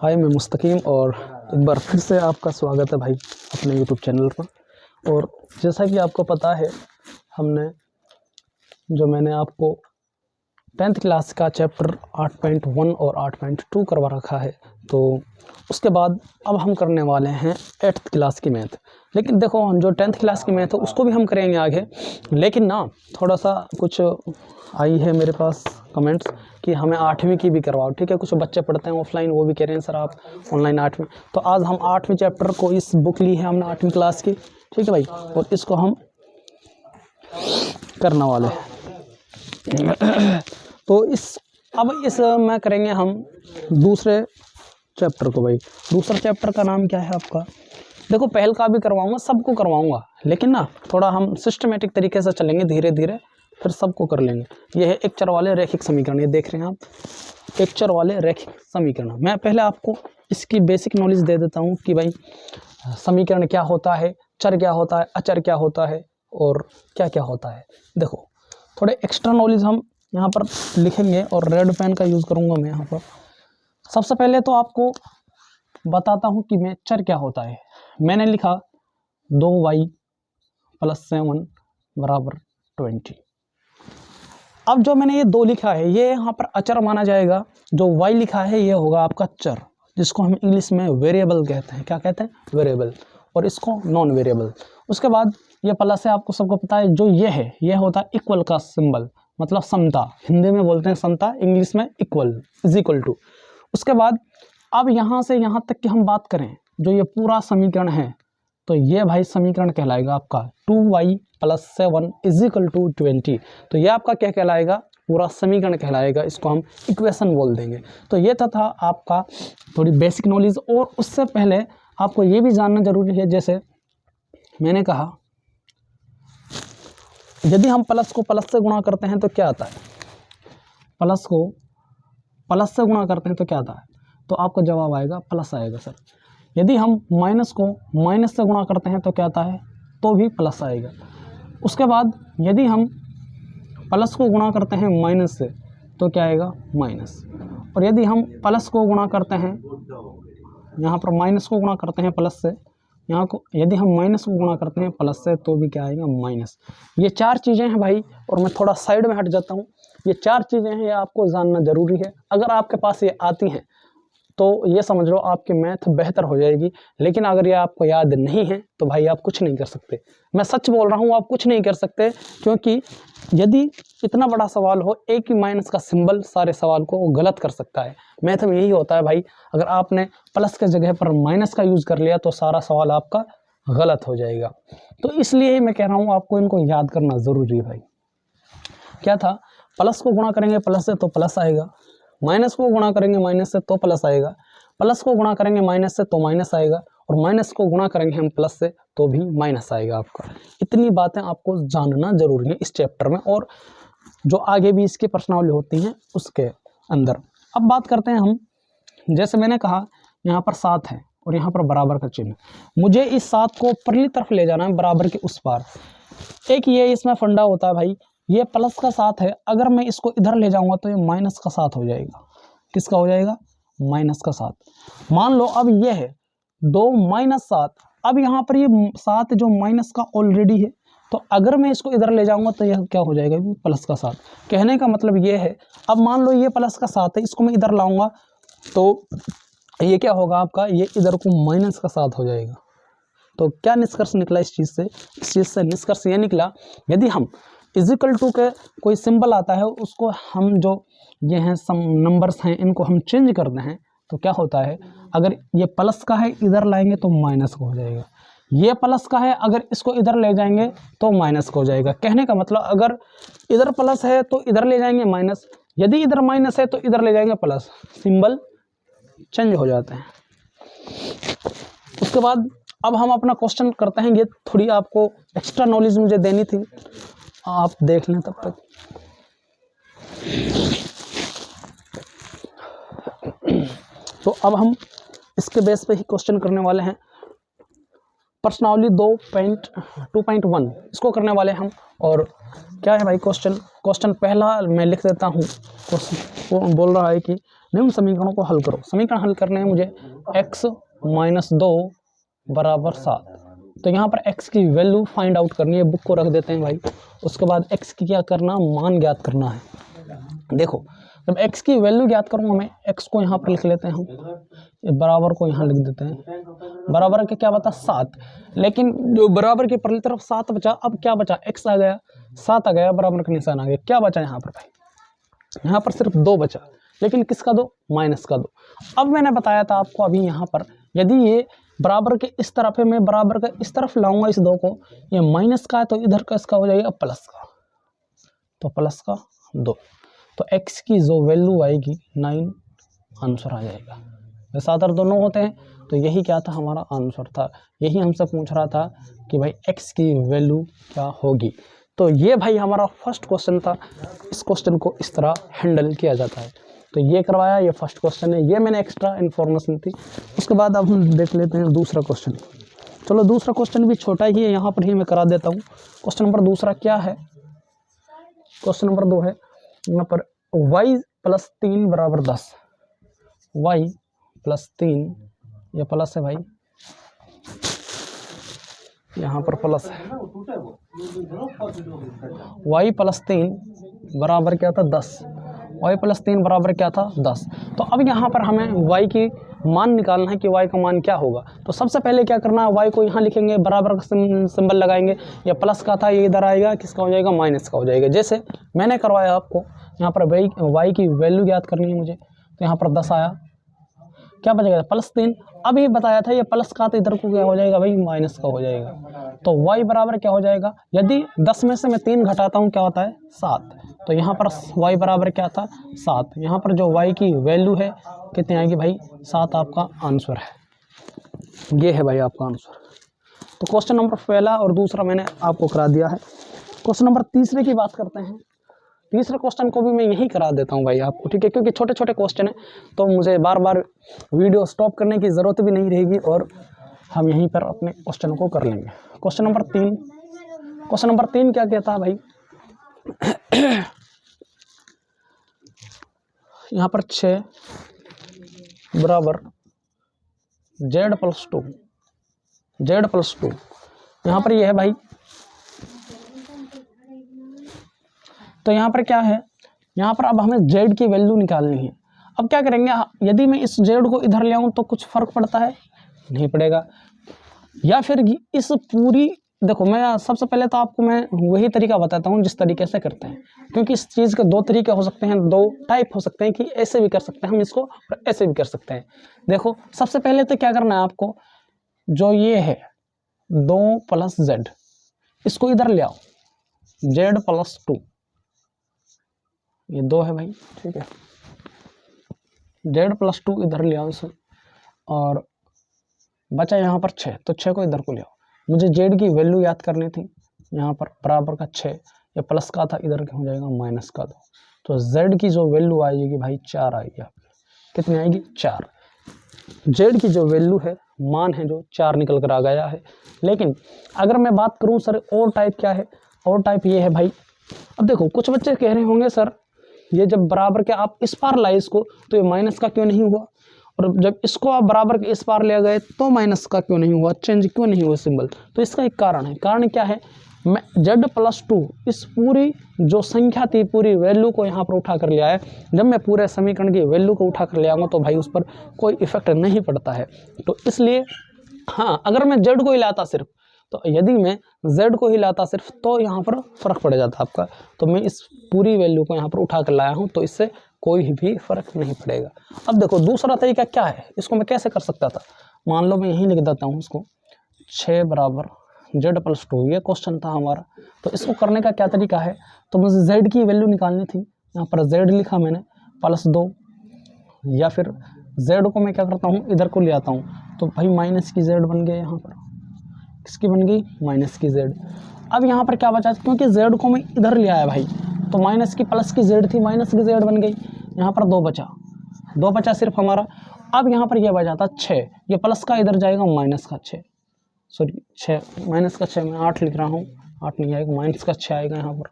हाय, मैं मुस्तकीम और एक बार फिर से आपका स्वागत है भाई अपने यूट्यूब चैनल पर। और जैसा कि आपको पता है, मैंने आपको 10th क्लास का चैप्टर 8.1 और 8.2 करवा रखा है। तो उसके बाद अब हम करने वाले हैं 8th क्लास की मैथ। लेकिन देखो, हम जो 10th क्लास की मैथ है उसको भी हम करेंगे आगे। लेकिन ना थोड़ा सा कुछ आई है मेरे पास कमेंट्स कि हमें 8वीं की भी करवाओ। ठीक है, कुछ बच्चे पढ़ते हैं ऑफलाइन, वो भी कह रहे हैं सर आप ऑनलाइन 8वीं। तो आज हम 8वीं चैप्टर को, इस बुक ली है हमने 8वीं क्लास की, ठीक है भाई, और इसको हम करने वाले हैं। तो इस में करेंगे हम दूसरे चैप्टर को भाई। दूसरा चैप्टर का नाम क्या है आपका? देखो, पहल का भी करवाऊंगा, सबको करवाऊंगा, लेकिन ना थोड़ा हम सिस्टमेटिक तरीके से चलेंगे, धीरे धीरे फिर सबको कर लेंगे। ये है एक चर वाले रैखिक समीकरण। ये देख रहे हैं आप, एक चर वाले रैखिक समीकरण। मैं पहले आपको इसकी बेसिक नॉलेज दे देता हूँ कि भाई समीकरण क्या होता है, चर क्या होता है, अचर क्या होता है और क्या क्या होता है। देखो, थोड़े एक्स्ट्रा नॉलेज हम यहाँ पर लिखेंगे और रेड पेन का यूज़ करूँगा मैं यहाँ पर। सबसे पहले तो आपको बताता हूँ कि मैं चर क्या होता है। मैंने लिखा 2y + 7 = 20। अब जो मैंने ये 2 लिखा है, ये यहाँ पर अचर माना जाएगा। जो y लिखा है ये होगा आपका चर, जिसको हम इंग्लिश में वेरिएबल कहते हैं। क्या कहते हैं? वेरिएबल। और इसको नॉन वेरिएबल। उसके बाद ये प्लस है, आपको सबको पता है। जो ये है, ये होता है इक्वल का सिंबल, मतलब समता। हिंदी में बोलते हैं समता, इंग्लिश में इक्वल, = उसके बाद अब यहाँ से यहाँ तक की हम बात करें, जो ये पूरा समीकरण है, तो ये भाई समीकरण कहलाएगा आपका 2y + 7 = 20। तो ये आपका क्या कहलाएगा? पूरा समीकरण कहलाएगा। इसको हम इक्वेशन बोल देंगे। तो ये था आपका थोड़ी बेसिक नॉलेज। और उससे पहले आपको ये भी जानना जरूरी है, जैसे मैंने कहा, यदि हम प्लस को प्लस से गुणा करते हैं तो क्या आता है? प्लस को प्लस से गुणा करते हैं तो क्या आता है? तो आपका जवाब आएगा प्लस आएगा सर। यदि हम माइनस को माइनस से गुणा करते हैं तो क्या आता है? तो भी प्लस आएगा। उसके बाद यदि हम प्लस को गुणा करते हैं माइनस से तो क्या आएगा? माइनस। और यदि हम प्लस को गुणा करते हैं, यहाँ पर माइनस को गुणा करते हैं प्लस से, यहाँ को यदि हम माइनस को गुणा करते हैं प्लस से तो भी क्या आएगा? माइनस। ये 4 चीज़ें हैं भाई। और मैं थोड़ा साइड में हट जाता हूँ। ये 4 चीज़ें हैं, ये आपको जानना ज़रूरी है। अगर आपके पास ये आती हैं तो ये समझ लो आपकी मैथ बेहतर हो जाएगी। लेकिन अगर ये आपको याद नहीं है तो भाई आप कुछ नहीं कर सकते। मैं सच बोल रहा हूँ, आप कुछ नहीं कर सकते। क्योंकि यदि इतना बड़ा सवाल हो, एक ही माइनस का सिंबल सारे सवाल को गलत कर सकता है। मैथ में यही होता है भाई। अगर आपने प्लस के जगह पर माइनस का यूज़ कर लिया तो सारा सवाल आपका गलत हो जाएगा। तो इसलिए मैं कह रहा हूँ आपको इनको याद करना ज़रूरी है भाई। क्या था? प्लस को गुणा करेंगे प्लस से तो प्लस आएगा, माइनस को गुणा करेंगे माइनस से तो प्लस आएगा, प्लस को गुणा करेंगे माइनस से तो माइनस आएगा, और माइनस को गुणा करेंगे हम प्लस से तो भी माइनस आएगा आपका। इतनी बातें आपको जानना जरूरी है इस चैप्टर में, और जो आगे भी इसकी प्रश्नावली होती हैं उसके अंदर। अब बात करते हैं हम, जैसे मैंने कहा यहाँ पर 7 है और यहाँ पर बराबर का चिन्ह। मुझे इस 7 को परली तरफ ले जाना है, बराबर के उस पार। एक ये इसमें फंडा होता है भाई, ये प्लस का 7 है, अगर मैं इसको इधर ले जाऊंगा तो ये माइनस का 7 हो जाएगा। किसका हो जाएगा? माइनस का 7। मान लो अब ये है 2 - 7। अब यहाँ पर ये 7 जो माइनस का ऑलरेडी है, तो अगर मैं इसको इधर ले जाऊंगा तो यह क्या हो जाएगा? प्लस का 7। कहने का मतलब ये है, अब मान लो ये प्लस का 7 है, इसको मैं इधर लाऊंगा तो ये क्या होगा आपका? ये इधर को माइनस का 7 हो जाएगा। तो क्या निष्कर्ष निकला इस चीज़ से? इस चीज़ से निष्कर्ष ये निकला, यदि हम = के कोई सिंबल आता है, उसको हम जो ये हैं सम नंबर्स हैं, इनको हम चेंज करते हैं तो क्या होता है? अगर ये प्लस का है, इधर लाएंगे तो माइनस का हो जाएगा। ये प्लस का है, अगर इसको इधर ले जाएंगे तो माइनस का हो जाएगा। कहने का मतलब, अगर इधर प्लस है तो इधर ले जाएंगे माइनस, यदि इधर माइनस है तो इधर ले जाएंगे प्लस। सिंबल चेंज हो जाते हैं। उसके बाद अब हम अपना क्वेश्चन करते हैं। ये थोड़ी आपको एक्स्ट्रा नॉलेज मुझे देनी थी, आप देख लें तब तक। तो अब हम इसके बेस पे ही क्वेश्चन करने वाले हैं। प्रश्नावली 2.1 इसको करने वाले हम। और क्या है भाई क्वेश्चन? क्वेश्चन पहला मैं लिख देता हूँ। क्वेश्चन बोल रहा है कि निम्न समीकरणों को हल करो। समीकरण हल करने हैं मुझे x - 2 = 7। तो यहाँ पर x की वैल्यू फाइंड आउट करनी है, बुक को रख देते हैं भाई। उसके बाद x की क्या करना, मान ज्ञात करना है। देखो जब x की वैल्यू ज्ञात करूँगा मैं, x को यहाँ पर लिख लेते हैं हम, बराबर को यहाँ लिख देते हैं, बराबर के क्या बता 7, लेकिन जो बराबर के पहली तरफ 7 बचा, अब क्या बचा, x आ गया, 7 आ गया, बराबर का निशान आ गया, क्या बचा यहाँ पर भाई, यहाँ पर सिर्फ 2 बचा, लेकिन किसका 2, माइनस का 2। अब मैंने बताया था आपको अभी यहाँ पर यदि ये बराबर के इस तरफ है, मैं बराबर का इस तरफ लाऊंगा इस 2 को, ये माइनस का है तो इधर का इसका हो जाएगा प्लस का, तो प्लस का 2, तो x की जो वैल्यू आएगी 9 आंसर आ जाएगा। वैसे अदर दोनों होते हैं, तो यही क्या था हमारा आंसर था। यही हमसे पूछ रहा था कि भाई x की वैल्यू क्या होगी। तो ये भाई हमारा फर्स्ट क्वेश्चन था। इस क्वेश्चन को इस तरह हैंडल किया जाता है। तो ये करवाया, ये फर्स्ट क्वेश्चन है, ये मैंने एक्स्ट्रा इन्फॉर्मेशन थी। उसके बाद अब हम देख लेते हैं दूसरा क्वेश्चन। चलो दूसरा क्वेश्चन भी छोटा ही है, यहाँ पर ही मैं करा देता हूँ। क्वेश्चन नंबर दूसरा क्या है, क्वेश्चन नंबर 2 है यहाँ पर y + 3 = 10। y + 3, ये प्लस है भाई, यहाँ पर प्लस है, y + 3 बराबर क्या था 10, y + 3 बराबर क्या था 10। तो अब यहाँ पर हमें y की मान निकालना है कि y का मान क्या होगा। तो सबसे पहले क्या करना है, y को यहाँ लिखेंगे, बराबर का सिंबल लगाएंगे, ये प्लस का था ये इधर आएगा, किसका हो जाएगा, माइनस का हो जाएगा। जैसे मैंने करवाया आपको, यहाँ पर y की वैल्यू ज्ञात करनी है मुझे, तो यहाँ पर 10 आया, क्या बचेगा +3। अब ये बताया था ये प्लस का, तो इधर को क्या हो जाएगा भाई, माइनस का हो जाएगा। तो y बराबर क्या हो जाएगा, यदि 10 में से मैं 3 घटाता हूँ क्या होता है 7, तो यहाँ पर y बराबर क्या था 7। यहाँ पर जो y की वैल्यू है कितनी आएगी भाई, 7 आपका आंसर है। ये है भाई आपका आंसर। तो क्वेश्चन नंबर पहला और दूसरा मैंने आपको करा दिया है। क्वेश्चन नंबर तीसरे की बात करते हैं। तीसरे क्वेश्चन को भी मैं यही करा देता हूँ भाई आपको, ठीक है, क्योंकि छोटे छोटे क्वेश्चन है तो मुझे बार बार वीडियो स्टॉप करने की ज़रूरत भी नहीं रहेगी और हम यहीं पर अपने क्वेश्चन को कर लेंगे। क्वेश्चन नंबर 3, क्वेश्चन नंबर 3 क्या कहता है भाई, यहाँ पर 6 बराबर z + 2, यहाँ पर ये है भाई। तो यहाँ पर क्या है, यहाँ पर अब हमें z की वैल्यू निकालनी है। अब क्या करेंगे, यदि मैं इस z को इधर ले आऊँ तो कुछ फ़र्क पड़ता है, नहीं पड़ेगा। या फिर इस पूरी, देखो मैं सबसे पहले तो आपको मैं वही तरीका बताता हूँ जिस तरीके से करते हैं, क्योंकि इस चीज़ के 2 तरीके हो सकते हैं, 2 टाइप हो सकते हैं कि ऐसे भी कर सकते हैं हम इसको और ऐसे भी कर सकते हैं। देखो सबसे पहले तो क्या करना है आपको, जो ये है 2 + z, इसको इधर ले आओ, z + 2, ये 2 है भाई, ठीक है, z + 2 इधर ले आओ इसे, और बचा यहाँ पर 6, तो 6 को इधर को ले आओ। मुझे z की वैल्यू याद करनी थी, यहाँ पर बराबर का 6, ये प्लस का था, इधर हो जाएगा माइनस का 2, तो z की जो वैल्यू आएगी भाई 4 आएगी। कितनी आएगी, 4। z की जो वैल्यू है, मान है जो 4 निकल कर आ गया है। लेकिन अगर मैं बात करूँ सर और टाइप क्या है, और टाइप ये है भाई। अब देखो कुछ बच्चे कह रहे होंगे सर ये जब बराबर के आप इस पार लाए इसको तो ये माइनस का क्यों नहीं हुआ, और जब इसको आप बराबर के इस पार ले गए तो माइनस का क्यों नहीं हुआ, चेंज क्यों नहीं हुआ सिंबल। तो इसका एक कारण है। कारण क्या है, मैं z + 2 इस पूरी जो संख्या थी पूरी वैल्यू को यहाँ पर उठा कर ले आया। जब मैं पूरे समीकरण की वैल्यू को उठा कर ले आऊँगा तो भाई उस पर कोई इफेक्ट नहीं पड़ता है। तो इसलिए हाँ, अगर मैं z को ही लाता सिर्फ, तो यदि मैं z को ही लाता सिर्फ तो यहाँ पर फ़र्क पड़ जाता आपका। तो मैं इस पूरी वैल्यू को यहाँ पर उठा कर लाया हूँ तो इससे कोई भी फ़र्क नहीं पड़ेगा। अब देखो दूसरा तरीका क्या है, इसको मैं कैसे कर सकता था। मान लो मैं यहीं लिख देता हूँ इसको, 6 बराबर z + 2, ये क्वेश्चन था हमारा। तो इसको करने का क्या तरीका है, तो मुझे z की वैल्यू निकालनी थी। यहाँ पर z लिखा मैंने +2, या फिर z को मैं क्या करता हूँ इधर को ले आता हूँ, तो भाई माइनस की z बन गई, यहाँ पर किसकी बन गई, माइनस की z। अब यहाँ पर क्या बचा, क्योंकि z को मैं इधर ले आया भाई, तो माइनस की प्लस की z थी, माइनस की z बन गई। यहाँ पर 2 बचा सिर्फ हमारा। अब यहाँ पर यह बचा था 6, ये प्लस का इधर जाएगा माइनस का 6, सॉरी 6 माइनस का 6, मैं 8 लिख रहा हूँ, 8 नहीं आएगा, माइनस का 6 आएगा यहाँ पर।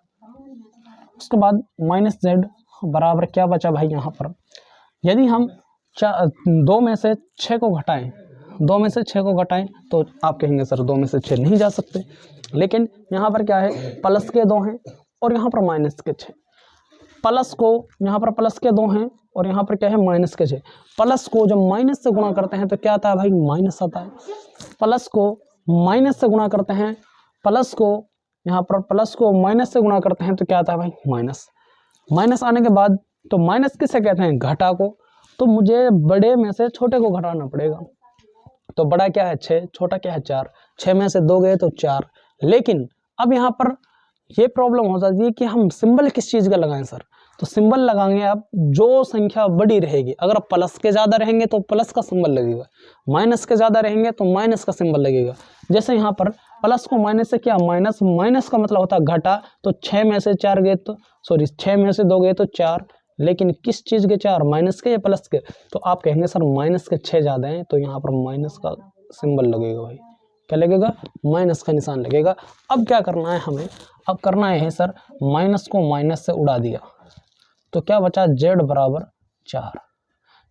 उसके बाद -z बराबर क्या बचा भाई यहाँ पर, यदि हम 2 में से 6 को घटाएं, 2 में से 6 को घटाएं तो आप कहेंगे सर 2 में से 6 नहीं जा सकते, लेकिन यहाँ पर क्या है, प्लस के 2 हैं और यहाँ पर माइनस के 6, प्लस को यहाँ पर प्लस के 2 हैं और यहाँ पर क्या है माइनस के 6, प्लस को जब माइनस से गुणा करते हैं तो क्या आता है भाई, माइनस आता है, प्लस को माइनस से गुणा करते हैं, प्लस को यहाँ पर प्लस को माइनस से गुणा करते हैं तो क्या आता है भाई, माइनस, माइनस आने के बाद तो माइनस किसे कहते हैं, घटा को, तो मुझे बड़े में से छोटे को घटाना पड़ेगा, तो बड़ा क्या है 6, छोटा क्या है 4, 6 में से 2 गए तो 4, लेकिन अब यहाँ पर ये प्रॉब्लम हो जाती है कि हम सिंबल किस चीज़ का लगाएं सर, तो सिंबल लगाएंगे आप जो संख्या बड़ी रहेगी, अगर प्लस के ज़्यादा रहेंगे तो प्लस का सिंबल लगेगा, माइनस के ज़्यादा रहेंगे तो माइनस का सिंबल लगेगा, जैसे यहाँ पर प्लस को माइनस से क्या, माइनस, माइनस का मतलब होता है घटा, तो 6 में से 4 गए तो 6 में से 2 गए तो 4, लेकिन किस चीज़ के 4, माइनस के या प्लस के, तो आप कहेंगे सर माइनस के 6 ज़्यादा हैं, तो यहाँ पर माइनस का सिंबल लगेगा भाई, क्या लगेगा, माइनस का निशान लगेगा। अब क्या करना है हमें, अब करना है सर माइनस को माइनस से उड़ा दिया, तो क्या बचा, z बराबर 4,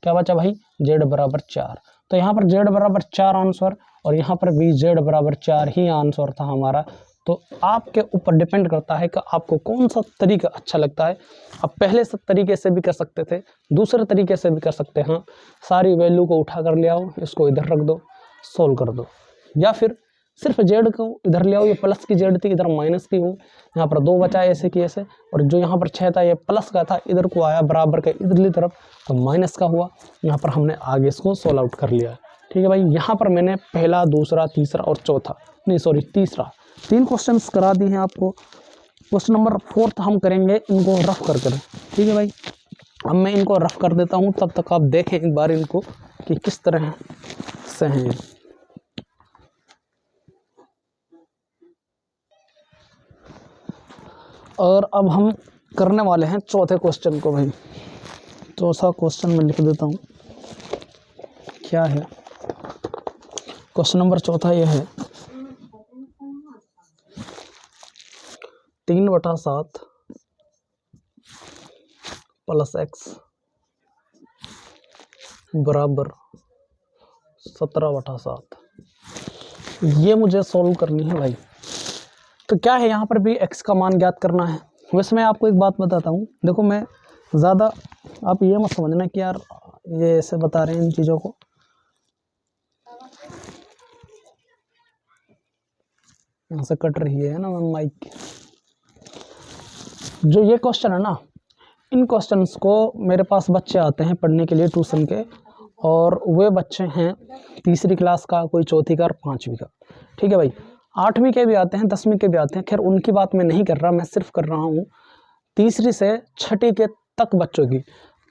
क्या बचा भाई, z बराबर 4, तो यहाँ पर z बराबर 4 आंसर और यहाँ पर भी z बराबर 4 ही आंसर था हमारा। तो आपके ऊपर डिपेंड करता है कि आपको कौन सा तरीका अच्छा लगता है, आप पहले से तरीके से भी कर सकते थे, दूसरे तरीके से भी कर सकते हैं, सारी वैल्यू को उठा कर ले आओ, इसको इधर रख दो, सोल्व कर दो, या फिर सिर्फ जेड को इधर ले आओ, ये प्लस की जेड थी इधर माइनस की हूँ, यहाँ पर 2 बचा ऐसे की ऐसे, और जो यहाँ पर 6 था ये प्लस का था, इधर को आया बराबर का इधरली तरफ तो माइनस का हुआ, यहाँ पर हमने आगे इसको सोल्व आउट कर लिया। ठीक है भाई, यहाँ पर मैंने पहला, दूसरा, तीसरा और चौथा, नहीं सॉरी तीसरा, 3 क्वेश्चंस करा दिए हैं आपको। क्वेश्चन नंबर 4 हम करेंगे इनको रफ कर कर। ठीक है भाई, अब मैं इनको रफ कर देता हूँ, तब तक आप देखें एक बार इनको कि किस तरह से हैं। और अब हम करने वाले हैं चौथे क्वेश्चन को भाई। चौथा क्वेश्चन मैं लिख देता हूँ क्या है। क्वेश्चन नंबर चौथा यह है 3/7 प्लस x बराबर 17/7, ये मुझे सॉल्व करनी है भाई। तो क्या है, यहाँ पर भी x का मान ज्ञात करना है। वैसे मैं आपको एक बात बताता हूँ, देखो मैं ज़्यादा, आप ये मत समझना कि यार ये ऐसे बता रहे हैं इन चीज़ों को, यहाँ से कट रही है ना माइक। जो ये क्वेश्चन है ना, इन क्वेश्चंस को मेरे पास बच्चे आते हैं पढ़ने के लिए ट्यूशन के, और वे बच्चे हैं 3री क्लास का, कोई 4थी का और 5वीं का। ठीक है भाई, 8वीं के भी आते हैं, 10वीं के भी आते हैं, खैर उनकी बात मैं नहीं कर रहा, मैं सिर्फ कर रहा हूँ 3री से 6ठी के तक बच्चों की।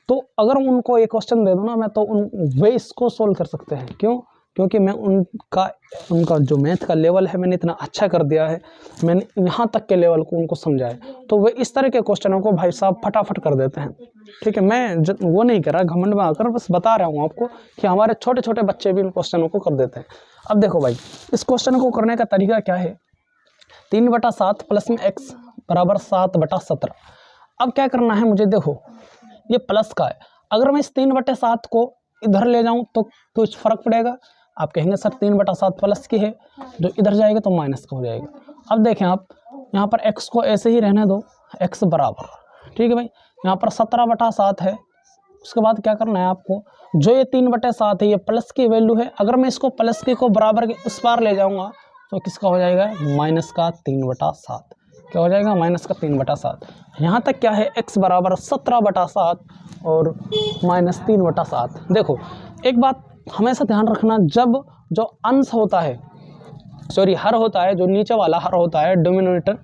तो अगर उनको ये क्वेश्चन दे दूँ ना मैं, तो वे इसको सोल्व कर सकते हैं। क्यों? क्योंकि मैं उनका जो मैथ का लेवल है मैंने इतना अच्छा कर दिया है, मैंने यहाँ तक के लेवल को उनको समझाया, तो वे इस तरह के क्वेश्चनों को भाई साहब फटाफट कर देते हैं। ठीक है, मैं वो नहीं कर रहा घमंड में आकर, बस बता रहा हूँ आपको कि हमारे छोटे छोटे बच्चे भी इन क्वेश्चनों को कर देते हैं। अब देखो भाई, इस क्वेश्चन को करने का तरीका क्या है, 3/7 प्लस में x बराबर 7/17। अब क्या करना है मुझे, देखो ये प्लस का है, अगर मैं इस 3/7 को इधर ले जाऊं तो कुछ फर्क पड़ेगा? आप कहेंगे सर 3/7 प्लस की है, जो इधर जाएगा तो माइनस का हो जाएगा। अब देखें आप यहाँ पर x को ऐसे ही रहने दो, x बराबर, ठीक है भाई, यहाँ पर 17/7 है। उसके बाद क्या करना है आपको, जो ये 3/7 है ये प्लस की वैल्यू है, अगर मैं इसको प्लस की को बराबर के उस पार ले जाऊँगा तो किसका हो जाएगा, माइनस का 3/7। क्या हो जाएगा, माइनस का 3/7। यहाँ तक क्या है, x बराबर 17/7 और माइनस 3/7। देखो एक बात हमेशा ध्यान रखना, जब जो अंश होता है, सॉरी हर होता है, जो नीचे वाला हर होता है डिनोमिनेटर,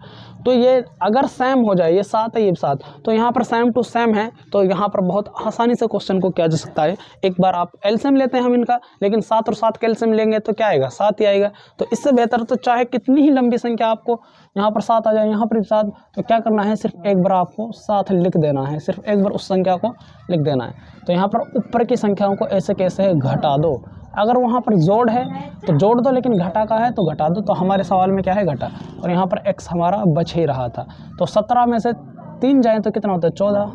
तो ये अगर सेम हो जाए, ये 7 है ये 7, तो यहाँ पर सेम टू सेम है, तो यहाँ पर बहुत आसानी से क्वेश्चन को किया जा सकता है। एक बार आप एलसीएम लेते हैं हम इनका, लेकिन 7 और 7 का एलसीएम लेंगे तो क्या आएगा, 7 ही आएगा। तो इससे बेहतर तो चाहे कितनी ही लंबी संख्या आपको यहाँ पर 7 आ जाए, यहाँ पर भी 7, तो क्या करना है, सिर्फ एक बार आपको 7 लिख देना है, सिर्फ एक बार उस संख्या को लिख देना है। तो यहाँ पर ऊपर की संख्याओं को ऐसे कैसे घटा दो, अगर वहाँ पर जोड़ है तो जोड़ दो, लेकिन घटा का है तो घटा दो। तो हमारे सवाल में क्या है, घटा, और यहाँ पर x हमारा बच ही रहा था। तो 17 में से 3 जाए तो कितना होता है, 14,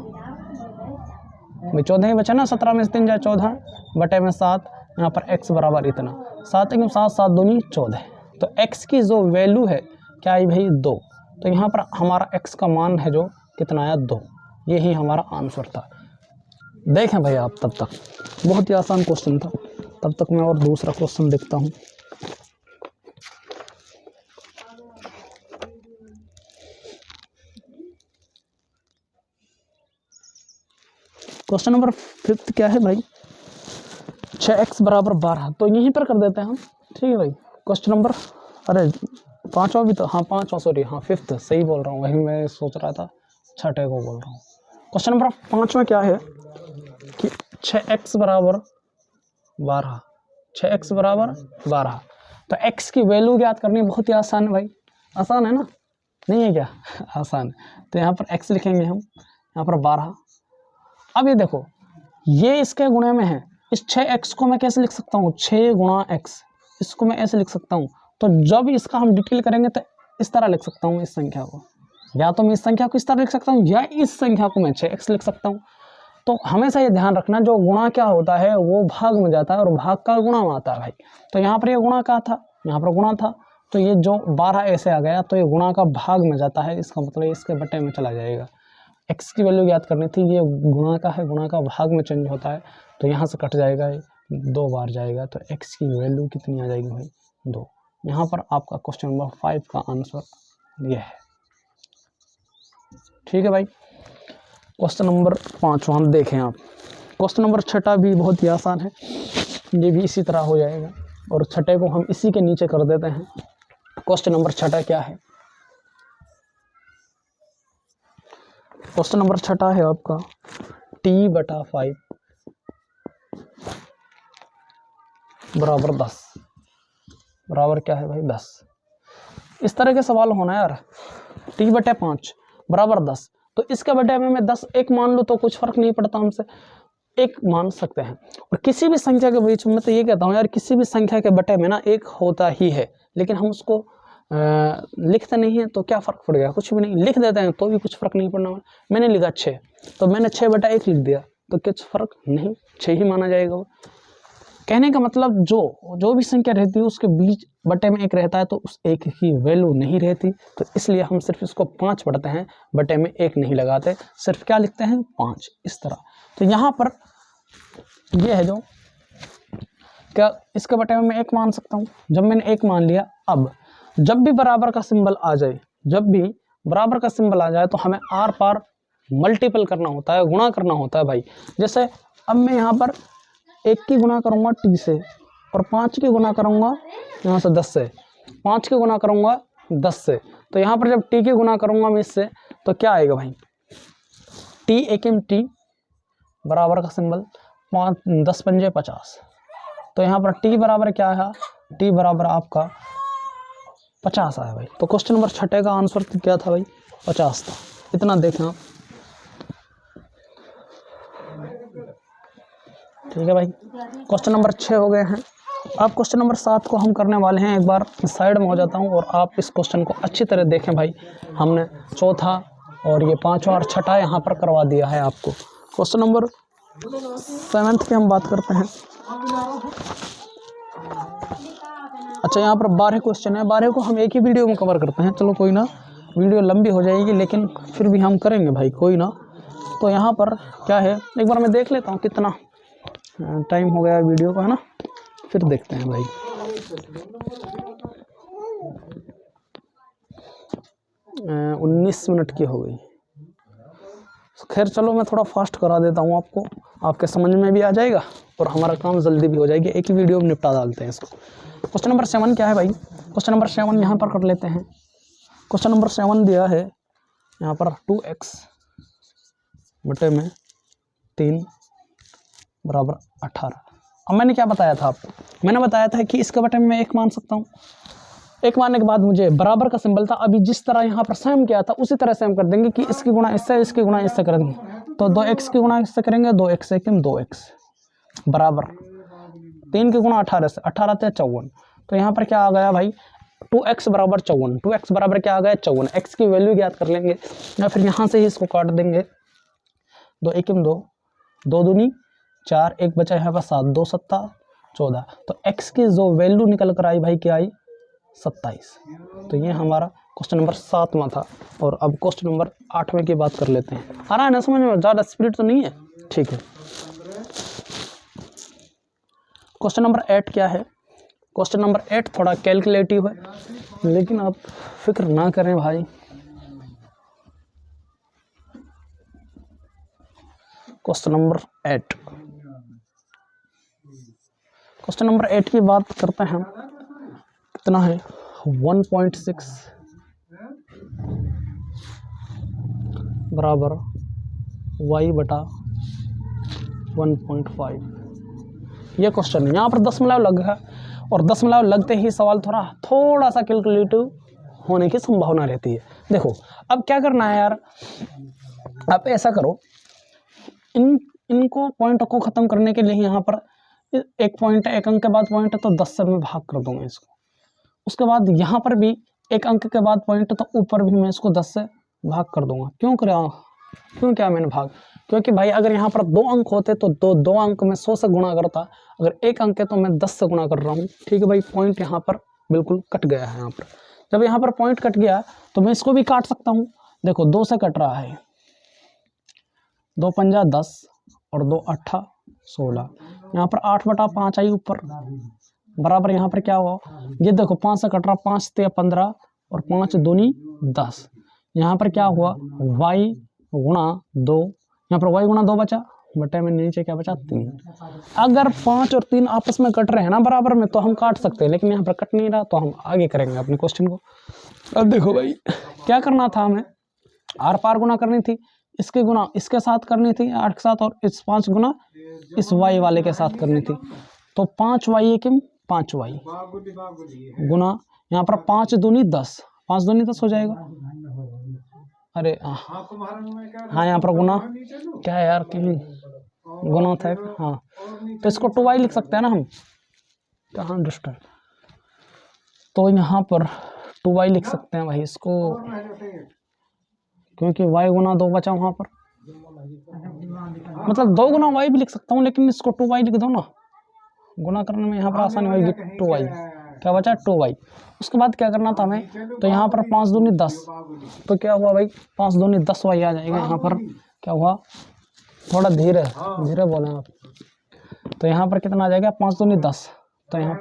भाई 14 ही बचा ना, 17 में से 3 जाए 14 बटे में 7, यहाँ पर x बराबर इतना, 7 1 7 7 दूनी 14। तो x की जो वैल्यू है क्या आई भाई 2। तो यहाँ पर हमारा x का मान है जो कितना आया 2, यही हमारा आंसर था। देखें भाई आप, तब तक बहुत ही आसान क्वेश्चन था। तब तक मैं और दूसरा क्वेश्चन देखता हूँ। क्वेश्चन नंबर 5 क्या है भाई, 6x बराबर 12। तो यहीं पर कर देते हैं हम, ठीक है भाई। क्वेश्चन नंबर, अरे 5वां भी तो, हाँ 5वां, सॉरी, हाँ 5th सही बोल रहा हूँ, वही मैं सोच रहा था 6ठे को बोल रहा हूँ। क्वेश्चन नंबर 5 में क्या है कि 6x बराबर 12, 6x बराबर 12। तो x की वैल्यू ज्ञात करनी बहुत ही आसान है भाई, आसान है ना, नहीं है क्या आसान है। तो यहाँ पर x लिखेंगे हम, यहाँ पर 12। अब ये देखो, ये इसके गुणे में है, इस 6x को मैं कैसे लिख सकता हूँ, 6 गुणा x, इसको मैं ऐसे लिख सकता हूँ। तो जब इसका हम डिटेल करेंगे तो इस तरह लिख सकता हूँ इस संख्या को, या तो मैं इस संख्या को इस तरह लिख सकता हूँ, या इस संख्या को मैं 6x लिख सकता हूँ। तो हमेशा ये ध्यान रखना, जो गुणा क्या होता है वो भाग में जाता है और भाग का गुणा में आता है भाई। तो यहाँ पर ये गुणा क्या था, यहाँ पर गुणा था, तो ये जो 12 ऐसे आ गया, तो ये गुणा का भाग में जाता है, इसका मतलब इसके बटे में चला जाएगा। x की वैल्यू याद करनी थी, ये गुणा का है, गुणा का भाग में चेंज होता है, तो यहाँ से कट जाएगा, 2 बार जाएगा, तो x की वैल्यू कितनी आ जाएगी भाई 2। यहाँ पर आपका क्वेश्चन नंबर 5 का आंसर ये है, ठीक है भाई। क्वेश्चन नंबर 5 हम देखें आप, क्वेश्चन नंबर 6 भी बहुत ही आसान है, ये भी इसी तरह हो जाएगा, और 6 को हम इसी के नीचे कर देते हैं। क्वेश्चन नंबर 6 क्या है, क्वेश्चन नंबर 6 है आपका t/5 बराबर 10, बराबर क्या है भाई 10। इस तरह के सवाल होना यार, t/5 बराबर 10, तो इसके बटे में मैं 10 एक मान लूँ तो कुछ फर्क नहीं पड़ता, हमसे एक मान सकते हैं। और किसी भी संख्या के बीच में तो ये कहता हूँ यार, किसी भी संख्या के बटे में ना एक होता ही है, लेकिन हम उसको लिखते नहीं है, तो क्या फ़र्क पड़ गया, कुछ भी नहीं। लिख देते हैं तो भी कुछ फ़र्क नहीं पड़ना। मैंने लिखा 6, तो मैंने 6/1 लिख दिया, तो कुछ फ़र्क नहीं, 6 ही माना जाएगा वो। कहने का मतलब जो भी संख्या रहती है उसके बीच बटे में 1 रहता है, तो उस 1 की वैल्यू नहीं रहती, तो इसलिए हम सिर्फ इसको 5 पढ़ते हैं, बटे में 1 नहीं लगाते, सिर्फ क्या लिखते हैं 5, इस तरह। तो यहाँ पर ये है जो, क्या इसके बटे में मैं 1 मान सकता हूँ। जब मैंने 1 मान लिया, अब जब भी बराबर का सिंबल आ जाए, जब भी बराबर का सिंबल आ जाए, तो हमें आर पार मल्टीपल करना होता है, गुणा करना होता है भाई। जैसे अब मैं यहाँ पर 1 की गुणा करूँगा t से, और 5 की गुणा करूँगा यहाँ से 10 से, 5 की गुणा करूँगा 10 से। तो यहाँ पर जब t की गुणा करूँगा मैं इससे, तो क्या आएगा भाई, t एकिम t बराबर का सिंबल 5 10 पंजे 50। तो यहाँ पर t बराबर क्या है, t बराबर आपका 50 आया भाई। तो क्वेश्चन नंबर 6 का आंसर क्या था भाई, 50 था। इतना देखें आप, ठीक है भाई। क्वेश्चन नंबर 6 हो गए हैं। अब क्वेश्चन नंबर 7 को हम करने वाले हैं। एक बार साइड में हो जाता हूँ और आप इस क्वेश्चन को अच्छी तरह देखें भाई। हमने चौथा और ये 5वां और 6ठा यहाँ पर करवा दिया है आपको। क्वेश्चन नंबर 7 की हम बात करते हैं। अच्छा, यहाँ पर 12 क्वेश्चन है। 12 को हम एक ही वीडियो में कवर करते हैं। चलो कोई ना, वीडियो लंबी हो जाएगी लेकिन फिर भी हम करेंगे भाई, कोई ना। तो यहाँ पर क्या है, एक बार मैं देख लेता हूँ कितना टाइम हो गया वीडियो का, है ना, फिर देखते हैं भाई। आ, 19 मिनट की हो गई। खैर चलो, मैं थोड़ा फास्ट करा देता हूँ आपको, आपके समझ में भी आ जाएगा और हमारा काम जल्दी भी हो जाएगी। एक ही वीडियो में निपटा डालते हैं इसको। क्वेश्चन नंबर 7 क्या है भाई, क्वेश्चन नंबर 7 यहाँ पर कर लेते हैं। क्वेश्चन नंबर 7 दिया है यहाँ पर 2x बटे में 3 बराबर 18। अब मैंने क्या बताया था आपको, मैंने बताया था कि इसके बटे में मैं 1 मान सकता हूँ। 1 मानने के बाद मुझे बराबर का सिंबल था, अभी जिस तरह यहाँ पर सेम किया था उसी तरह सेम कर देंगे कि इसकी गुणा इससे, इसकी गुणा इससे कर देंगे। तो 2x की गुणा इससे करेंगे, 2x से 2x बराबर 3 की गुणा 18 से, 18 × 54। तो यहाँ पर क्या आ गया भाई, 2x बराबर 54। 2x बराबर क्या आ गया 54। x की वैल्यू ज्ञात कर लेंगे या फिर यहाँ से ही इसको काट देंगे। 2 × 2 2 दूनी 4, 1 बचा यहाँ पर 7, 2 सत्ता 14। तो x की जो वैल्यू निकल कर आई भाई क्या आई 27। तो ये हमारा क्वेश्चन नंबर 7 में था। और अब क्वेश्चन नंबर 8वें की बात कर लेते हैं। आ रहा है ना समझ में, ज़्यादा स्पीड तो नहीं है, ठीक है। क्वेश्चन नंबर 8 क्या है? क्वेश्चन नंबर 8 थोड़ा कैलकुलेटिव है, लेकिन आप फिक्र ना करें भाई। क्वेश्चन नंबर 8, क्वेश्चन नंबर 8 की बात करते हैं। कितना है 1.6 बराबर y बटा 1.5। ये क्वेश्चन है। यहाँ पर दशमलव लग है और दशमलव लगते ही सवाल थोड़ा सा कैलकुलेटिव होने की संभावना रहती है। देखो अब क्या करना है यार, आप ऐसा करो, इनको पॉइंट को ख़त्म करने के लिए यहाँ पर एक पॉइंट है, एक अंक के बाद पॉइंट है, तो 10 से मैं भाग कर दूंगा इसको। उसके बाद यहाँ पर भी एक अंक के बाद पॉइंट है, तो ऊपर भी मैं इसको 10 से भाग कर दूंगा। क्यों क्या मैंने भाग? क्योंकि भाई अगर यहाँ पर 2 अंक होते तो दो अंक में 100 से गुणा करता। अगर एक अंक है तो मैं 10 से गुणा कर रहा हूँ, ठीक है भाई। पॉइंट यहाँ पर बिल्कुल कट गया है। यहाँ पर जब यहाँ पर पॉइंट कट गया तो मैं इसको भी काट सकता हूँ। देखो 2 से कट रहा है, 2 पंजा 10 और 2 अट्ठा 16। यहाँ पर 8/5 आई ऊपर, बराबर यहाँ पर क्या हुआ, ये देखो 5 से कट रहा, 5 ते 15 और 5 दूनी 10। यहाँ पर क्या हुआ y गुणा 2, यहाँ पर y गुणा 2 बचा, बटे में नीचे क्या बचा 3। अगर 5 और 3 आपस में कट रहे हैं ना बराबर में, तो हम काट सकते हैं, लेकिन यहाँ पर कट नहीं रहा, तो हम आगे करेंगे अपने क्वेश्चन को। अब देखो भाई क्या करना था, हमें आर पार गुणा करनी थी, इसके गुणा इसके साथ करनी थी 8 के साथ, और इस 5 गुना इस y वाले के साथ करनी थी। तो 5y किम 5y गुना यहाँ पर 5 दूनी 10, 5 दूनी 10 हो जाएगा। अरे हाँ यहाँ पर गुना क्या है यार, कि गुना था हाँ, तो इसको 2y लिख सकते हैं ना हम, कहाँ डिस्टर्ब, तो यहाँ पर 2y लिख सकते हैं भाई इसको, क्योंकि y गुना 2 बचा वहाँ पर, मतलब 2 गुना y भी लिख सकता हूँ, लेकिन इसको 2y लिख दो ना, गुना करने में यहाँ पर आसानी होगी। 2y क्या बचा 2y। उसके बाद क्या करना था हमें, तो यहाँ पर 5 दूनी 10, तो क्या हुआ भाई 5 दूनी 10y आ जाएगा। यहाँ पर क्या हुआ, थोड़ा धीरे धीरे बोलें आप, तो यहाँ पर कितना आ जाएगा 5 दूनी 10, तो यहाँ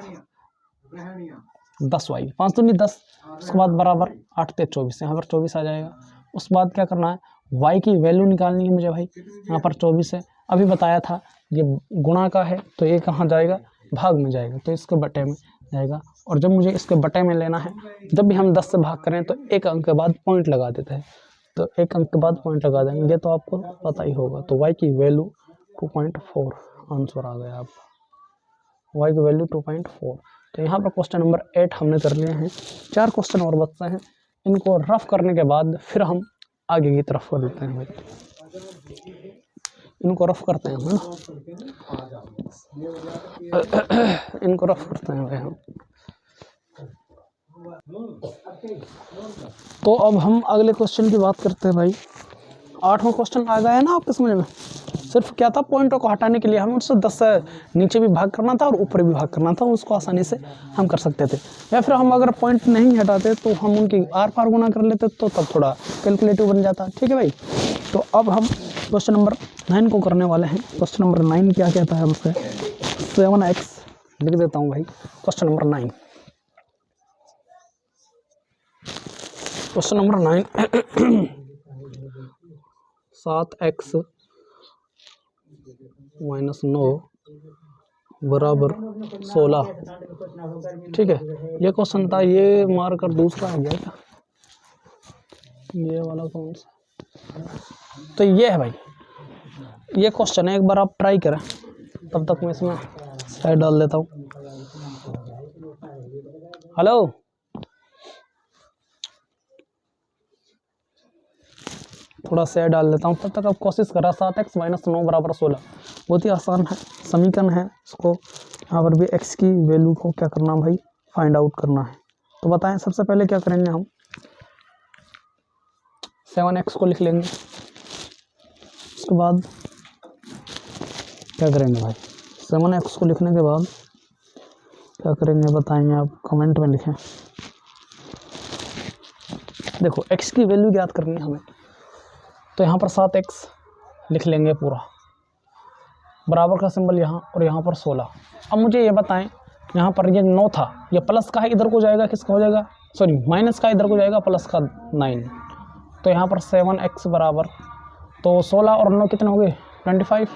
10y 5 दूनी 10। उसके बाद बराबर 8 ते 24, यहाँ पर 24 आ जाएगा। उसके बाद क्या करना है, y की वैल्यू निकालनी है मुझे भाई। यहाँ पर 24 है, अभी बताया था ये गुणा का है, तो ये कहाँ जाएगा भाग में जाएगा, तो इसके बटे में जाएगा। और जब मुझे इसके बटे में लेना है, जब भी हम 10 से भाग करें तो एक अंक के बाद पॉइंट लगा देते हैं, तो एक अंक के बाद पॉइंट लगा देंगे, ये तो आपको पता ही होगा। तो y की वैल्यू 2.4 आंसर आ गया आप, y की वैल्यू 2.4। तो यहाँ पर क्वेश्चन नंबर 8 हमने कर लिए हैं। 4 क्वेश्चन और बचते हैं, इनको रफ करने के बाद फिर हम आगे की तरफ बढ़ते हैं भाई। इनको रफ करते हैं ना, इनको रफ करते हैं भाई हम। तो अब हम अगले क्वेश्चन की बात करते हैं भाई। 8वां क्वेश्चन आ गया है ना आपके समझ में। सिर्फ क्या था, पॉइंटों को हटाने के लिए हमें उससे 10 से नीचे भी भाग करना था और ऊपर भी भाग करना था, उसको आसानी से हम कर सकते थे। या फिर हम अगर पॉइंट नहीं हटाते तो हम उनकी आर पार गुना कर लेते, तो तब थोड़ा कैलकुलेटिव बन जाता। ठीक है भाई, तो अब हम क्वेश्चन नंबर 9 को करने वाले हैं। क्वेश्चन नंबर 9 क्या कहता है हमसे, 7x लिख देता हूँ भाई। Question number 9, question number 9 7x - 9 बराबर 16। ठीक है, ये क्वेश्चन था, ये मारकर दूसरा आ गया क्या, ये वाला कौन सा, तो ये है भाई, ये क्वेश्चन है। एक बार आप ट्राई करें, तब तक मैं इसमें साइड डाल देता हूँ। हेलो, थोड़ा साइड डाल देता हूँ, तब तक आप कोशिश करा। 7x - 9 बराबर 16 बहुत ही आसान है समीकरण है। इसको यहाँ पर भी x की वैल्यू को क्या करना भाई, फाइंड आउट करना है। तो बताएं सबसे पहले क्या करेंगे हम, 7x को लिख लेंगे। उसके बाद क्या करेंगे भाई, 7x को लिखने के बाद क्या करेंगे बताएंगे आप, कमेंट में लिखें। देखो x की वैल्यू ज्ञात करनी है हमें, तो यहाँ पर 7x लिख लेंगे पूरा, बराबर का सिंबल यहाँ और यहाँ पर 16। अब मुझे ये बताएं, यहाँ पर ये 9 था, ये प्लस का है इधर को जाएगा, किसका हो जाएगा, सॉरी माइनस का इधर को जाएगा, प्लस का 9। तो यहाँ पर 7x बराबर, तो 16 और 9 कितने हो गए 25।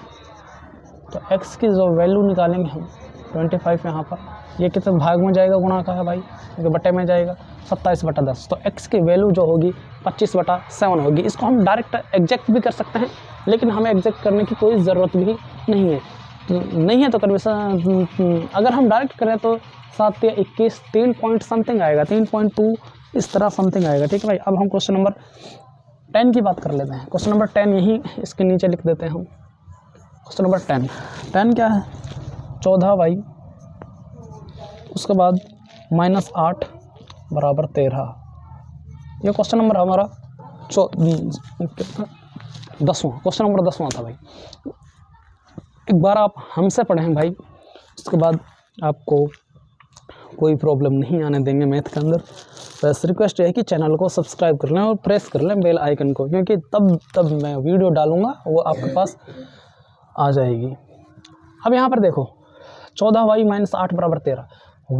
तो x की जो वैल्यू निकालेंगे हम 25, यहाँ पर ये कितने भाग में जाएगा, गुणा का है भाई, क्योंकि बटे में जाएगा, 27/10। तो x की वैल्यू जो होगी 25/7 होगी। इसको हम डायरेक्ट एग्जैक्ट भी कर सकते हैं, लेकिन हमें एग्जैक्ट करने की कोई ज़रूरत भी नहीं है। तो कन्वर्शन अगर हम डायरेक्ट करें तो 7 या 21 3 पॉइंट समथिंग आएगा, 3.2 इस तरह समथिंग आएगा। ठीक है भाई। अब हम क्वेश्चन नंबर 10 की बात कर लेते हैं। क्वेश्चन नंबर 10 यही इसके नीचे लिख देते हैं हम। क्वेश्चन नंबर 10 क्या है, 14y उसके बाद -8 बराबर 13। ये क्वेश्चन नंबर हमारा 10वां क्वेश्चन नंबर 10वां था भाई। एक बार आप हमसे पढ़ें भाई, उसके बाद आपको कोई प्रॉब्लम नहीं आने देंगे मैथ के अंदर। बस रिक्वेस्ट है कि चैनल को सब्सक्राइब कर लें और प्रेस कर लें बेल आइकन को, क्योंकि तब मैं वीडियो डालूंगा वो आपके पास आ जाएगी। अब यहाँ पर देखो 14y - 8 बराबर 13,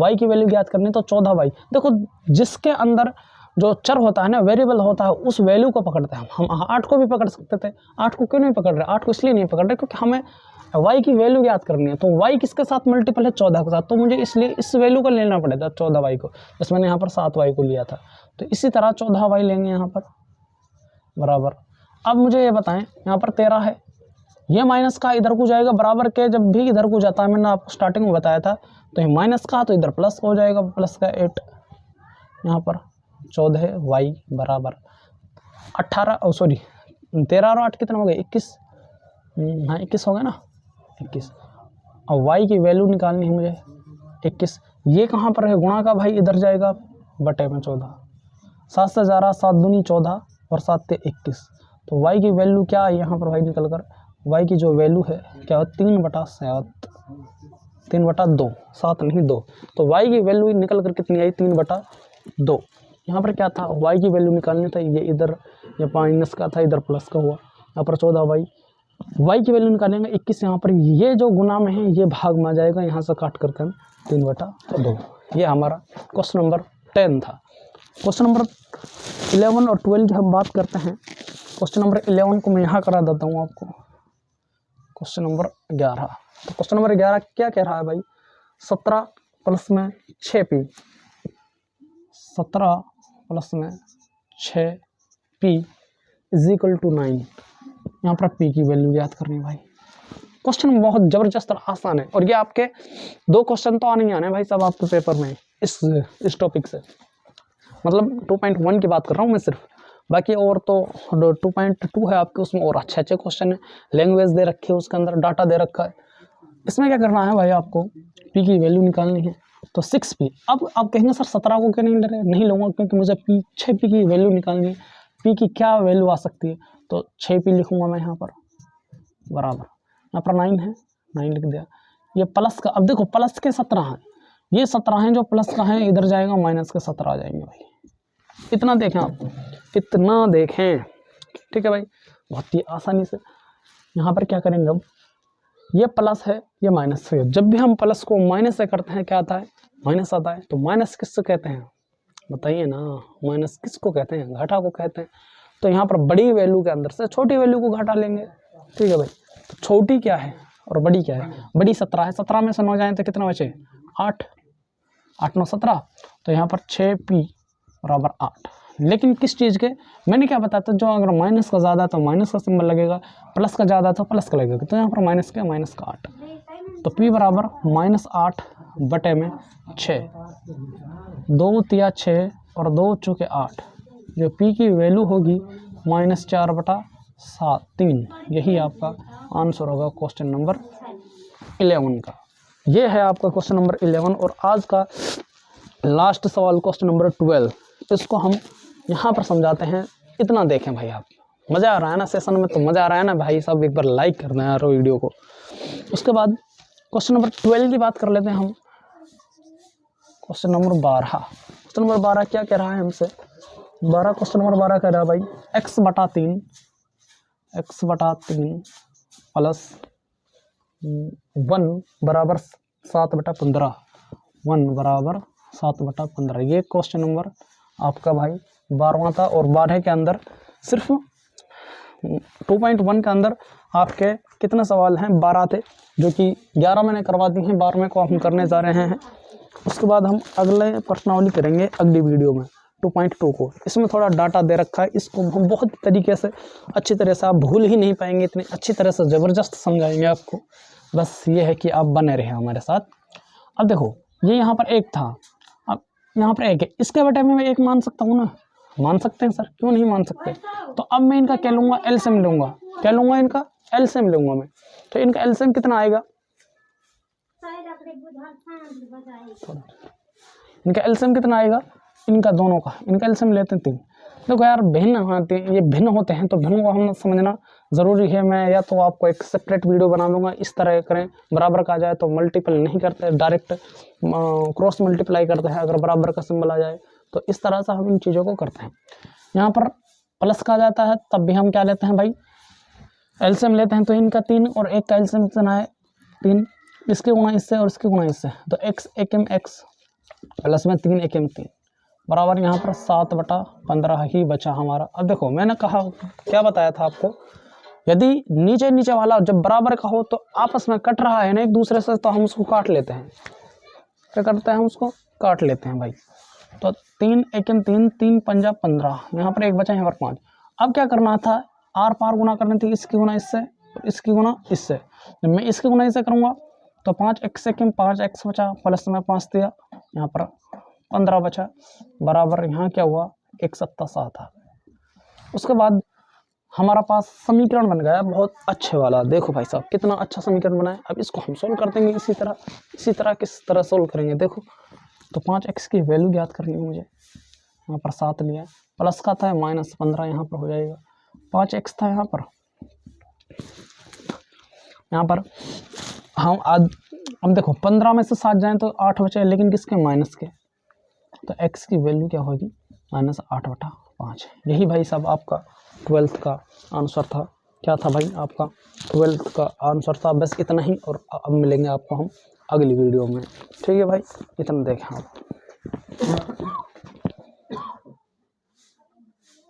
y की वैल्यू ज्ञात करनी। तो 14y, देखो जिसके अंदर जो चर होता है ना, वेरिएबल होता है, उस वैल्यू को पकड़ते हैं हम 8 को भी पकड़ सकते थे। 8 को क्यों नहीं पकड़ रहे, 8 को इसलिए नहीं पकड़ रहे क्योंकि हमें y की वैल्यू ज्ञात करनी है। तो y किसके साथ मल्टीपल है, 14 के साथ, तो मुझे इसलिए इस वैल्यू को लेना पड़ेगा 14y को, बस मैंने यहाँ पर 7y को लिया था। तो इसी तरह 14y लेंगे यहाँ पर बराबर। अब मुझे ये बताएं, यहाँ पर 13 है, ये माइनस का इधर को जाएगा, बराबर के जब भी इधर को जाता है, मैंने आपको स्टार्टिंग में बताया था, तो ये माइनस का तो इधर प्लस हो जाएगा, प्लस का 8। यहाँ पर 14y बराबर 13 और 8 कितना हो गए 21। हाँ 21 हो गया ना, 21। और y की वैल्यू निकालनी है मुझे 21। ये कहाँ पर है, गुणा का भाई, इधर जाएगा बटे में 14। 7 से जा रहा, 7 दूनी 14 और 7 ते 21। तो y की वैल्यू क्या है यहाँ पर भाई, निकल कर y की जो वैल्यू है क्या है, 3/7, 3/2, 7 नहीं 2। तो y की वैल्यू निकल कर कितनी आई, 3/2। यहाँ पर क्या था, y की वैल्यू निकालनी था, ये इधर ये माइनस का था, इधर प्लस का हुआ। यहाँ पर 14y, y की वैल्यू निकालेंगे 21। यहाँ पर ये जो गुना में है ये भाग में आ जाएगा, यहाँ से काट करके 3/2। ये हमारा क्वेश्चन नंबर 10 था। क्वेश्चन नंबर 11 और 12 की हम बात करते हैं। क्वेश्चन नंबर 11 को मैं यहाँ करा देता हूँ आपको। क्वेश्चन नंबर 11, तो क्वेश्चन नंबर 11 क्या कह रहा है भाई, 17 प्लस में 6p, 17 प्लस में 6p = 9। यहाँ पर p की वैल्यू याद करनी भाई। क्वेश्चन बहुत ज़बरदस्त और आसान है, और ये आपके 2 क्वेश्चन तो आने ही आने भाई सब आपके पेपर में इस टॉपिक से, मतलब 2.1 की बात कर रहा हूँ मैं सिर्फ, बाकी और तो 2.2 है आपके, उसमें और अच्छे क्वेश्चन है, लैंग्वेज दे रखी है, उसके अंदर डाटा दे रखा है। इसमें क्या करना है भाई, आपको p की वैल्यू निकालनी है। तो 6p, अब आप कहेंगे सर 17 को क्यों नहीं ले रहे, नहीं लूँगा क्योंकि मुझे 6p की वैल्यू निकालनी है। p की क्या वैल्यू आ सकती है, तो 6p लिखूँगा मैं यहाँ पर बराबर, यहाँ पर 9 है, 9 लिख दिया। ये प्लस का, अब देखो प्लस के 17 हैं, ये 17 हैं जो प्लस का है, इधर जाएगा माइनस के 17 आ जाएंगे भाई। इतना देखें आप, इतना देखें, ठीक है भाई, बहुत ही आसानी से। यहाँ पर क्या करेंगे, अब ये प्लस है, ये माइनस है। जब भी हम प्लस को माइनस से करते हैं क्या आता है, माइनस आता है। तो माइनस किससे कहते हैं, बताइए ना, माइनस किसको कहते हैं, घाटा को कहते हैं। तो यहाँ पर बड़ी वैल्यू के अंदर से छोटी वैल्यू को घटा लेंगे, ठीक है भाई। तो छोटी क्या है और बड़ी क्या है, बड़ी 17 है, 17 में से 9 जाए तो कितना बचे 8, 8 9 17। तो यहाँ पर 6p बराबर 8। लेकिन किस चीज़ के, मैंने क्या बताया था, जो अगर माइनस का ज़्यादा तो माइनस का सिंबल लगेगा, प्लस का ज़्यादा तो प्लस का लगेगा। तो यहाँ पर माइनस का 8। तो p बराबर -8 बटे में 6, 2 तिया 6 और 2 चौके 8, जो p की वैल्यू होगी -4/3। यही आपका आंसर होगा क्वेश्चन नंबर 11 का। ये है आपका क्वेश्चन नंबर 11। और आज का लास्ट सवाल क्वेश्चन नंबर 12, इसको हम यहाँ पर समझाते हैं। इतना देखें भाई, आप मज़ा आ रहा है ना सेशन में, तो मज़ा आ रहा है ना भाई, सब एक बार लाइक कर दें यार वीडियो को। उसके बाद क्वेश्चन नंबर 12 की बात कर लेते हैं हम। क्वेश्चन नंबर 12, क्वेश्चन नंबर 12 क्या कह रहा है हमसे? क्वेश्चन नंबर 12 कह रहा है भाई x बटा 3 प्लस 1 बराबर 7/15, 1 बराबर 7/15। ये क्वेश्चन नंबर आपका भाई 12वां था। और 12 के अंदर सिर्फ 2.1 के अंदर आपके कितने सवाल हैं? 12 थे, जो कि 11 मैंने करवा दी हैं, 12वें को हम करने जा रहे हैं। उसके बाद हम अगले प्रश्नावली करेंगे अगली वीडियो में 2.2 को। इसमें थोड़ा डाटा दे रखा है, इसको हम बहुत तरीके से अच्छी तरह से आप भूल ही नहीं पाएंगे, इतनी अच्छी तरह से ज़बरदस्त समझाएंगे आपको। बस ये है कि आप बने रहे हमारे साथ। अब देखो ये यहाँ पर 1 था, अब यहाँ पर 1 है, इसके बटे में मैं 1 मान सकता हूँ ना? मान सकते हैं सर, क्यों नहीं मान सकते? तो अब मैं इनका क्या लूँगा? एलसीएम लूँगा। क्या लूँगा? इनका एलसीएम लूँगा मैं। तो इनका एलसीएम कितना आएगा? इनका एलसीएम कितना आएगा? इनका दोनों का, इनका एलसीएम लेते हैं 3। देखो यार भिन्न होते हैं, ये भिन्न होते हैं, तो भिन्न को हम समझना ज़रूरी है। मैं या तो आपको एक सेपरेट वीडियो बना दूंगा, इस तरह करें। बराबर का आ जाए तो मल्टीपल नहीं करते, डायरेक्ट क्रॉस मल्टीप्लाई करते हैं। अगर बराबर का सिंबल आ जाए तो इस तरह से हम इन चीज़ों को करते हैं। यहाँ पर प्लस का आ जाता है, तब भी हम क्या लेते हैं भाई? एलसीएम लेते हैं। तो इनका 3 और 1 का एलसीएम कितना है? 3। इसके गुणा इससे और इसके गुणा इससे, तो x एकम x प्लस में 3 एकम 3 बराबर यहाँ पर 7/15 ही बचा हमारा। अब देखो मैंने कहा, क्या बताया था आपको, यदि नीचे वाला जब बराबर का हो तो आपस में कट रहा है ना एक दूसरे से, तो हम उसको काट लेते हैं। क्या करते हैं? हम उसको काट लेते हैं भाई। तो 3 एकम 3, 3 पंजा 15, यहाँ पर 1 बचा, यहाँ पर 5। अब क्या करना था? आर पार गुना करनी थी, इसकी गुना इससे और इसकी गुना इससे। जब मैं इसकी गुना इससे करूँगा तो 5x एकम 5x बचा, प्लस में 5 दिया, यहाँ पर 15 बचा, बराबर यहाँ क्या हुआ? 1 7 7 आ गया। उसके बाद हमारा पास समीकरण बन गया बहुत अच्छे वाला। देखो भाई साहब कितना अच्छा समीकरण बना है। अब इसको हम सोल्व कर देंगे इसी तरह। किस तरह सोल्व करेंगे? देखो, तो 5x की वैल्यू ज्ञात करनी है मुझे। यहाँ पर 7 लिया, प्लस का था -15, यहाँ पर हो जाएगा 5x था। यहाँ पर हम आज हम देखो 15 में से 7 जाएँ तो 8 बचे, लेकिन किसके? माइनस के। तो x की वैल्यू क्या होगी? -8/5। यही भाई साहब आपका 12th का आंसर था। क्या था भाई? आपका 12th का आंसर था। बस इतना ही, और अब मिलेंगे आपको हम अगली वीडियो में। ठीक है भाई, इतना देखें आप।